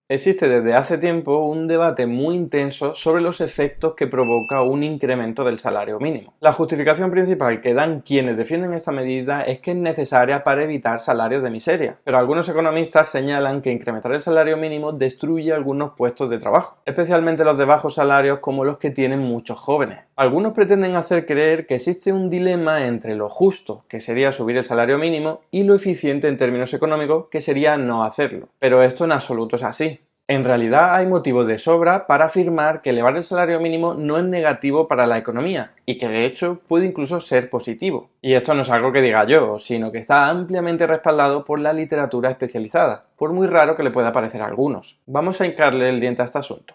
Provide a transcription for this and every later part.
Existe desde hace tiempo un debate muy intenso sobre los efectos que provoca un incremento del salario mínimo. La justificación principal que dan quienes defienden esta medida es que es necesaria para evitar salarios de miseria, pero algunos economistas señalan que incrementar el salario mínimo destruye algunos puestos de trabajo, especialmente los de bajos salarios como los que tienen muchos jóvenes. Algunos pretenden hacer creer que existe un dilema entre lo justo, que sería subir el salario mínimo, y lo eficiente en términos económicos, que sería no hacerlo. Pero esto en absoluto es así. En realidad hay motivos de sobra para afirmar que elevar el salario mínimo no es negativo para la economía y que de hecho puede incluso ser positivo. Y esto no es algo que diga yo, sino que está ampliamente respaldado por la literatura especializada, por muy raro que le pueda parecer a algunos. Vamos a hincarle el diente a este asunto.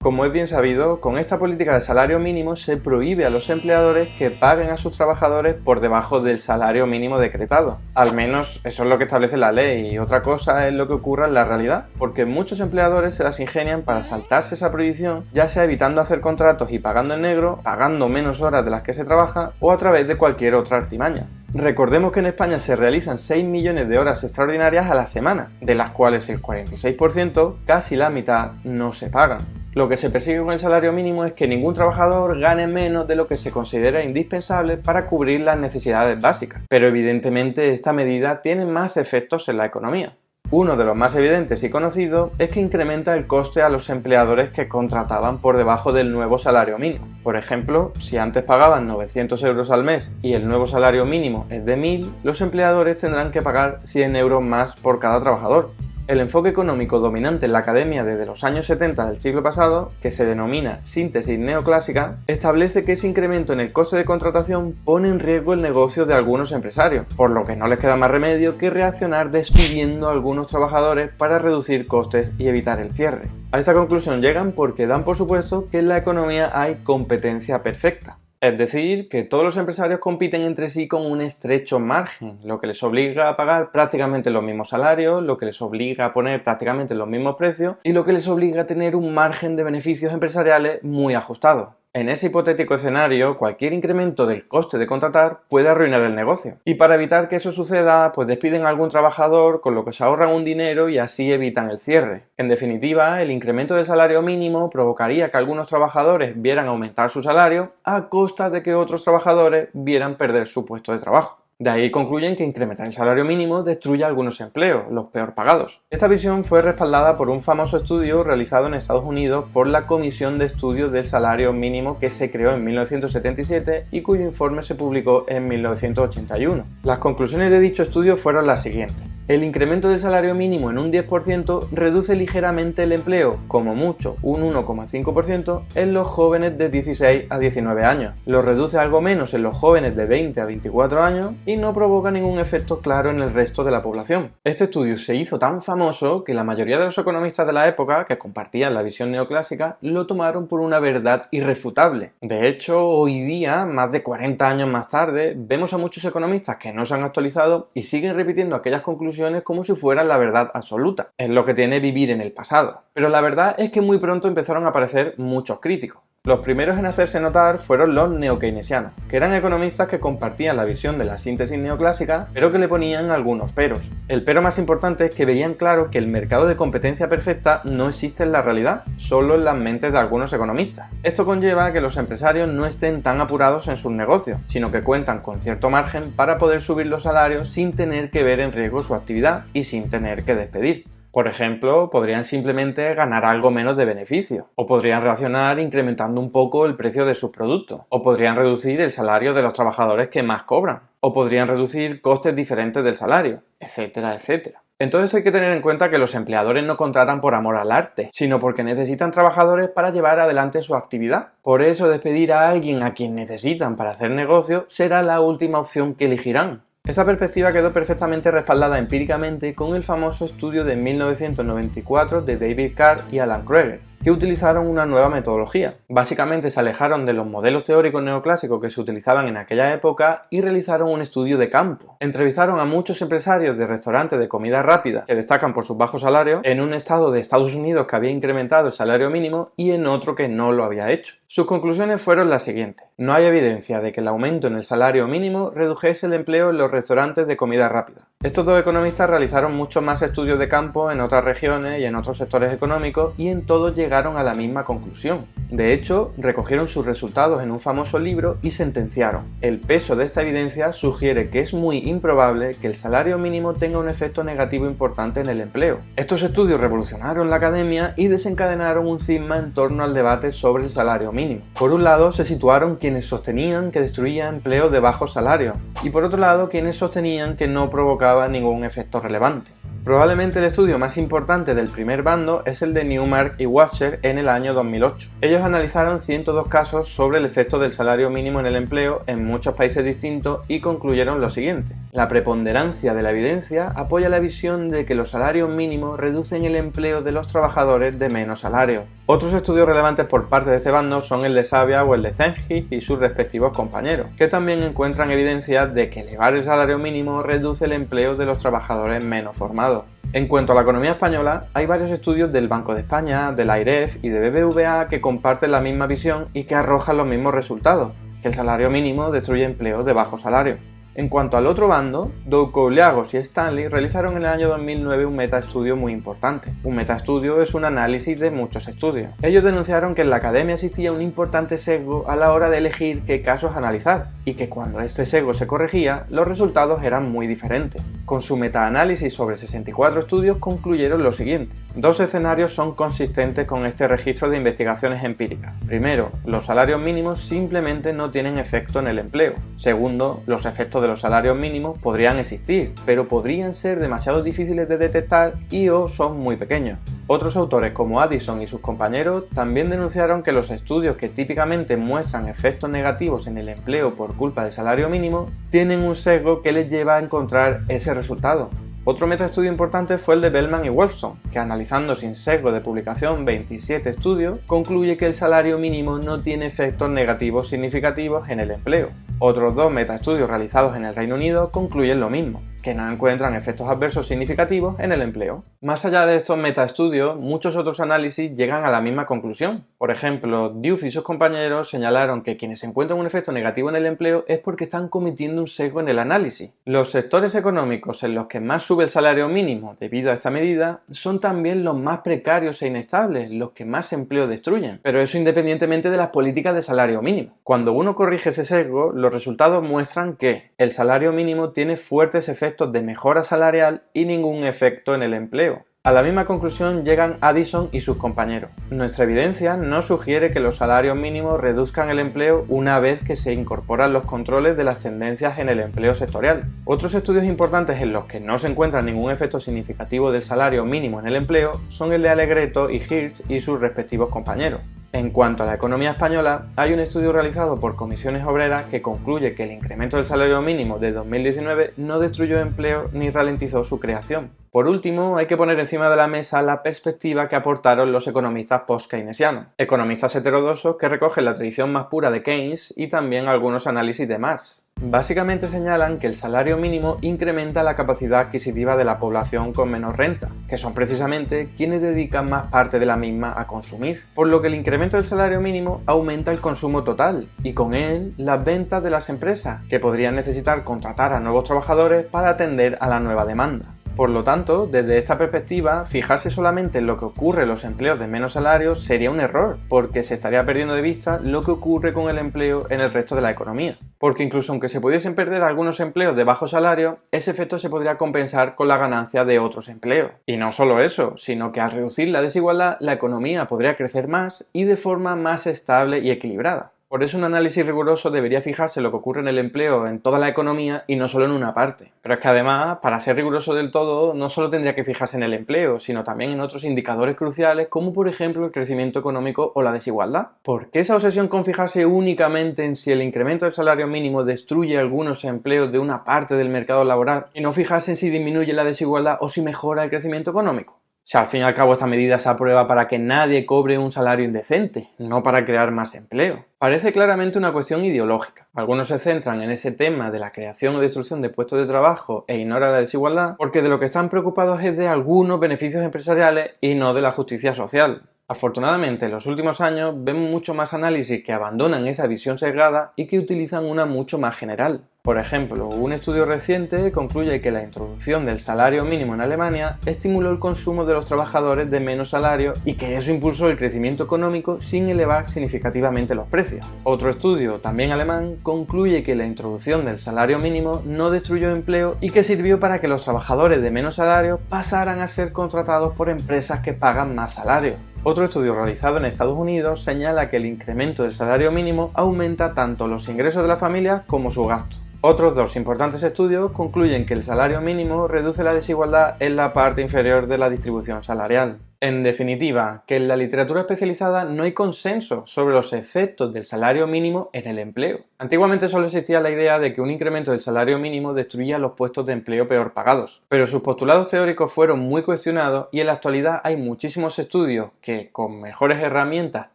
Como es bien sabido, con esta política de salario mínimo se prohíbe a los empleadores que paguen a sus trabajadores por debajo del salario mínimo decretado. Al menos eso es lo que establece la ley, y otra cosa es lo que ocurra en la realidad, porque muchos empleadores se las ingenian para saltarse esa prohibición, ya sea evitando hacer contratos y pagando en negro, pagando menos horas de las que se trabaja o a través de cualquier otra artimaña. Recordemos que en España se realizan 6 millones de horas extraordinarias a la semana, de las cuales el 46%, casi la mitad, no se pagan. Lo que se persigue con el salario mínimo es que ningún trabajador gane menos de lo que se considera indispensable para cubrir las necesidades básicas, pero evidentemente esta medida tiene más efectos en la economía. Uno de los más evidentes y conocidos es que incrementa el coste a los empleadores que contrataban por debajo del nuevo salario mínimo. Por ejemplo, si antes pagaban 900 euros al mes y el nuevo salario mínimo es de 1000, los empleadores tendrán que pagar 100 euros más por cada trabajador. El enfoque económico dominante en la academia desde los años 70 del siglo pasado, que se denomina síntesis neoclásica, establece que ese incremento en el coste de contratación pone en riesgo el negocio de algunos empresarios, por lo que no les queda más remedio que reaccionar despidiendo a algunos trabajadores para reducir costes y evitar el cierre. A esta conclusión llegan porque dan por supuesto que en la economía hay competencia perfecta. Es decir, que todos los empresarios compiten entre sí con un estrecho margen, lo que les obliga a pagar prácticamente los mismos salarios, lo que les obliga a poner prácticamente los mismos precios y lo que les obliga a tener un margen de beneficios empresariales muy ajustado. En ese hipotético escenario, cualquier incremento del coste de contratar puede arruinar el negocio. Y para evitar que eso suceda, pues despiden a algún trabajador, con lo que se ahorran un dinero y así evitan el cierre. En definitiva, el incremento del salario mínimo provocaría que algunos trabajadores vieran aumentar su salario a costa de que otros trabajadores vieran perder su puesto de trabajo. De ahí concluyen que incrementar el salario mínimo destruye algunos empleos, los peor pagados. Esta visión fue respaldada por un famoso estudio realizado en Estados Unidos por la Comisión de Estudios del Salario Mínimo que se creó en 1977 y cuyo informe se publicó en 1981. Las conclusiones de dicho estudio fueron las siguientes. El incremento del salario mínimo en un 10% reduce ligeramente el empleo, como mucho un 1,5%, en los jóvenes de 16 a 19 años. Lo reduce algo menos en los jóvenes de 20 a 24 años y no provoca ningún efecto claro en el resto de la población. Este estudio se hizo tan famoso que la mayoría de los economistas de la época, que compartían la visión neoclásica, lo tomaron por una verdad irrefutable. De hecho, hoy día, más de 40 años más tarde, vemos a muchos economistas que no se han actualizado y siguen repitiendo aquellas conclusiones como si fueran la verdad absoluta. Es lo que tiene vivir en el pasado. Pero la verdad es que muy pronto empezaron a aparecer muchos críticos. Los primeros en hacerse notar fueron los neokeynesianos, que eran economistas que compartían la visión de la síntesis neoclásica, pero que le ponían algunos peros. El pero más importante es que veían claro que el mercado de competencia perfecta no existe en la realidad, solo en las mentes de algunos economistas. Esto conlleva a que los empresarios no estén tan apurados en sus negocios, sino que cuentan con cierto margen para poder subir los salarios sin tener que ver en riesgo su actividad y sin tener que despedir. Por ejemplo, podrían simplemente ganar algo menos de beneficio, o podrían reaccionar incrementando un poco el precio de sus productos, o podrían reducir el salario de los trabajadores que más cobran, o podrían reducir costes diferentes del salario, etcétera, etcétera. Entonces hay que tener en cuenta que los empleadores no contratan por amor al arte, sino porque necesitan trabajadores para llevar adelante su actividad. Por eso despedir a alguien a quien necesitan para hacer negocio será la última opción que elegirán. Esta perspectiva quedó perfectamente respaldada empíricamente con el famoso estudio de 1994 de David Carr y Alan Krueger, que utilizaron una nueva metodología. Básicamente se alejaron de los modelos teóricos neoclásicos que se utilizaban en aquella época y realizaron un estudio de campo. Entrevistaron a muchos empresarios de restaurantes de comida rápida que destacan por sus bajos salarios en un estado de Estados Unidos que había incrementado el salario mínimo y en otro que no lo había hecho. Sus conclusiones fueron las siguientes. No hay evidencia de que el aumento en el salario mínimo redujese el empleo en los restaurantes de comida rápida. Estos dos economistas realizaron muchos más estudios de campo en otras regiones y en otros sectores económicos y en todos llegaron a la misma conclusión. De hecho, recogieron sus resultados en un famoso libro y sentenciaron: el peso de esta evidencia sugiere que es muy improbable que el salario mínimo tenga un efecto negativo importante en el empleo. Estos estudios revolucionaron la academia y desencadenaron un cisma en torno al debate sobre el salario mínimo. Por un lado se situaron quienes sostenían que destruía empleos de bajo salario y por otro lado quienes sostenían que no provocaba ningún efecto relevante. Probablemente el estudio más importante del primer bando es el de Newmark y Washer en el año 2008. Ellos analizaron 102 casos sobre el efecto del salario mínimo en el empleo en muchos países distintos y concluyeron lo siguiente: la preponderancia de la evidencia apoya la visión de que los salarios mínimos reducen el empleo de los trabajadores de menos salario. Otros estudios relevantes por parte de este bando son el de Sabia o el de Zengi y sus respectivos compañeros, que también encuentran evidencia de que elevar el salario mínimo reduce el empleo de los trabajadores menos formados. En cuanto a la economía española, hay varios estudios del Banco de España, de la AIREF y de BBVA que comparten la misma visión y que arrojan los mismos resultados: que el salario mínimo destruye empleos de bajo salario. En cuanto al otro bando, Doukouriagos y Stanley realizaron en el año 2009 un metaestudio muy importante. Un metaestudio es un análisis de muchos estudios. Ellos denunciaron que en la academia existía un importante sesgo a la hora de elegir qué casos analizar, y que cuando este sesgo se corregía, los resultados eran muy diferentes. Con su metaanálisis sobre 64 estudios concluyeron lo siguiente: dos escenarios son consistentes con este registro de investigaciones empíricas. Primero, los salarios mínimos simplemente no tienen efecto en el empleo. Segundo, los efectos de los salarios mínimos podrían existir, pero podrían ser demasiado difíciles de detectar y/o son muy pequeños. Otros autores como Addison y sus compañeros también denunciaron que los estudios que típicamente muestran efectos negativos en el empleo por culpa del salario mínimo tienen un sesgo que les lleva a encontrar ese resultado. Otro metaestudio importante fue el de Bellman y Wolfson, que analizando sin sesgo de publicación 27 estudios, concluye que el salario mínimo no tiene efectos negativos significativos en el empleo. Otros dos metaestudios realizados en el Reino Unido concluyen lo mismo, que no encuentran efectos adversos significativos en el empleo. Más allá de estos metaestudios, muchos otros análisis llegan a la misma conclusión. Por ejemplo, Diouf y sus compañeros señalaron que quienes encuentran un efecto negativo en el empleo es porque están cometiendo un sesgo en el análisis. Los sectores económicos en los que más sube el salario mínimo debido a esta medida son también los más precarios e inestables, los que más empleo destruyen, pero eso independientemente de las políticas de salario mínimo. Cuando uno corrige ese sesgo, los resultados muestran que el salario mínimo tiene fuertes efectos de mejora salarial y ningún efecto en el empleo. A la misma conclusión llegan Addison y sus compañeros. Nuestra evidencia no sugiere que los salarios mínimos reduzcan el empleo una vez que se incorporan los controles de las tendencias en el empleo sectorial. Otros estudios importantes en los que no se encuentra ningún efecto significativo del salario mínimo en el empleo son el de Alegreto y Hirsch y sus respectivos compañeros. En cuanto a la economía española, hay un estudio realizado por Comisiones Obreras que concluye que el incremento del salario mínimo de 2019 no destruyó empleo ni ralentizó su creación. Por último, hay que poner encima de la mesa la perspectiva que aportaron los economistas post-keynesianos, economistas heterodoxos que recogen la tradición más pura de Keynes y también algunos análisis de Marx. Básicamente señalan que el salario mínimo incrementa la capacidad adquisitiva de la población con menos renta, que son precisamente quienes dedican más parte de la misma a consumir, por lo que el incremento del salario mínimo aumenta el consumo total y con él las ventas de las empresas, que podrían necesitar contratar a nuevos trabajadores para atender a la nueva demanda. Por lo tanto, desde esta perspectiva, fijarse solamente en lo que ocurre en los empleos de menos salario sería un error, porque se estaría perdiendo de vista lo que ocurre con el empleo en el resto de la economía. Porque incluso aunque se pudiesen perder algunos empleos de bajo salario, ese efecto se podría compensar con la ganancia de otros empleos. Y no solo eso, sino que al reducir la desigualdad, la economía podría crecer más y de forma más estable y equilibrada. Por eso un análisis riguroso debería fijarse en lo que ocurre en el empleo en toda la economía y no solo en una parte. Pero es que además, para ser riguroso del todo, no solo tendría que fijarse en el empleo, sino también en otros indicadores cruciales como por ejemplo el crecimiento económico o la desigualdad. ¿Por qué esa obsesión con fijarse únicamente en si el incremento del salario mínimo destruye algunos empleos de una parte del mercado laboral y no fijarse en si disminuye la desigualdad o si mejora el crecimiento económico? O sea, al fin y al cabo esta medida se aprueba para que nadie cobre un salario indecente, no para crear más empleo. Parece claramente una cuestión ideológica. Algunos se centran en ese tema de la creación o destrucción de puestos de trabajo e ignoran la desigualdad porque de lo que están preocupados es de algunos beneficios empresariales y no de la justicia social. Afortunadamente, en los últimos años vemos mucho más análisis que abandonan esa visión sesgada y que utilizan una mucho más general. Por ejemplo, un estudio reciente concluye que la introducción del salario mínimo en Alemania estimuló el consumo de los trabajadores de menos salario y que eso impulsó el crecimiento económico sin elevar significativamente los precios. Otro estudio, también alemán, concluye que la introducción del salario mínimo no destruyó empleo y que sirvió para que los trabajadores de menos salario pasaran a ser contratados por empresas que pagan más salario. Otro estudio realizado en Estados Unidos señala que el incremento del salario mínimo aumenta tanto los ingresos de la familia como su gasto. Otros dos importantes estudios concluyen que el salario mínimo reduce la desigualdad en la parte inferior de la distribución salarial. En definitiva, que en la literatura especializada no hay consenso sobre los efectos del salario mínimo en el empleo. Antiguamente solo existía la idea de que un incremento del salario mínimo destruía los puestos de empleo peor pagados, pero sus postulados teóricos fueron muy cuestionados y en la actualidad hay muchísimos estudios que, con mejores herramientas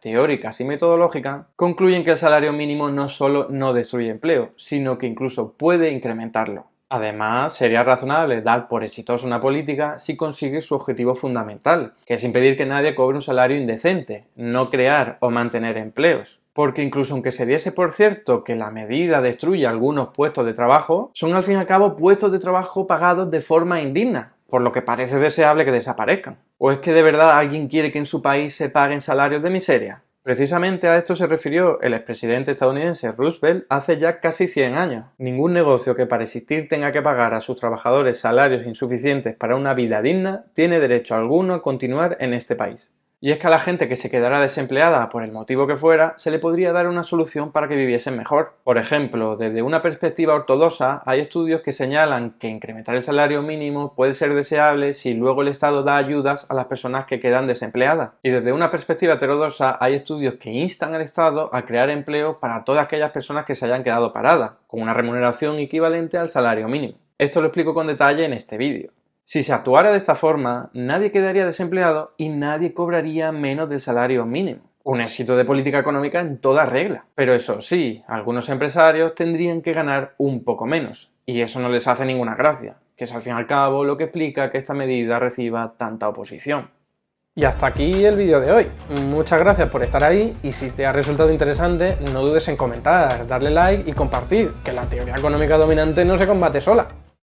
teóricas y metodológicas, concluyen que el salario mínimo no solo no destruye empleo, sino que incluso puede incrementarlo. Además, sería razonable dar por exitosa una política si consigue su objetivo fundamental, que es impedir que nadie cobre un salario indecente, no crear o mantener empleos. Porque incluso aunque se diese por cierto que la medida destruye algunos puestos de trabajo, son al fin y al cabo puestos de trabajo pagados de forma indigna, por lo que parece deseable que desaparezcan. ¿O es que de verdad alguien quiere que en su país se paguen salarios de miseria? Precisamente a esto se refirió el expresidente estadounidense Roosevelt hace ya casi 100 años. Ningún negocio que para existir tenga que pagar a sus trabajadores salarios insuficientes para una vida digna tiene derecho alguno a continuar en este país. Y es que a la gente que se quedara desempleada por el motivo que fuera, se le podría dar una solución para que viviesen mejor. Por ejemplo, desde una perspectiva ortodoxa, hay estudios que señalan que incrementar el salario mínimo puede ser deseable si luego el Estado da ayudas a las personas que quedan desempleadas. Y desde una perspectiva heterodoxa, hay estudios que instan al Estado a crear empleo para todas aquellas personas que se hayan quedado paradas, con una remuneración equivalente al salario mínimo. Esto lo explico con detalle en este vídeo. Si se actuara de esta forma, nadie quedaría desempleado y nadie cobraría menos del salario mínimo. Un éxito de política económica en toda regla. Pero eso sí, algunos empresarios tendrían que ganar un poco menos. Y eso no les hace ninguna gracia, que es al fin y al cabo lo que explica que esta medida reciba tanta oposición. Y hasta aquí el vídeo de hoy. Muchas gracias por estar ahí y si te ha resultado interesante, no dudes en comentar, darle like y compartir, que la teoría económica dominante no se combate sola.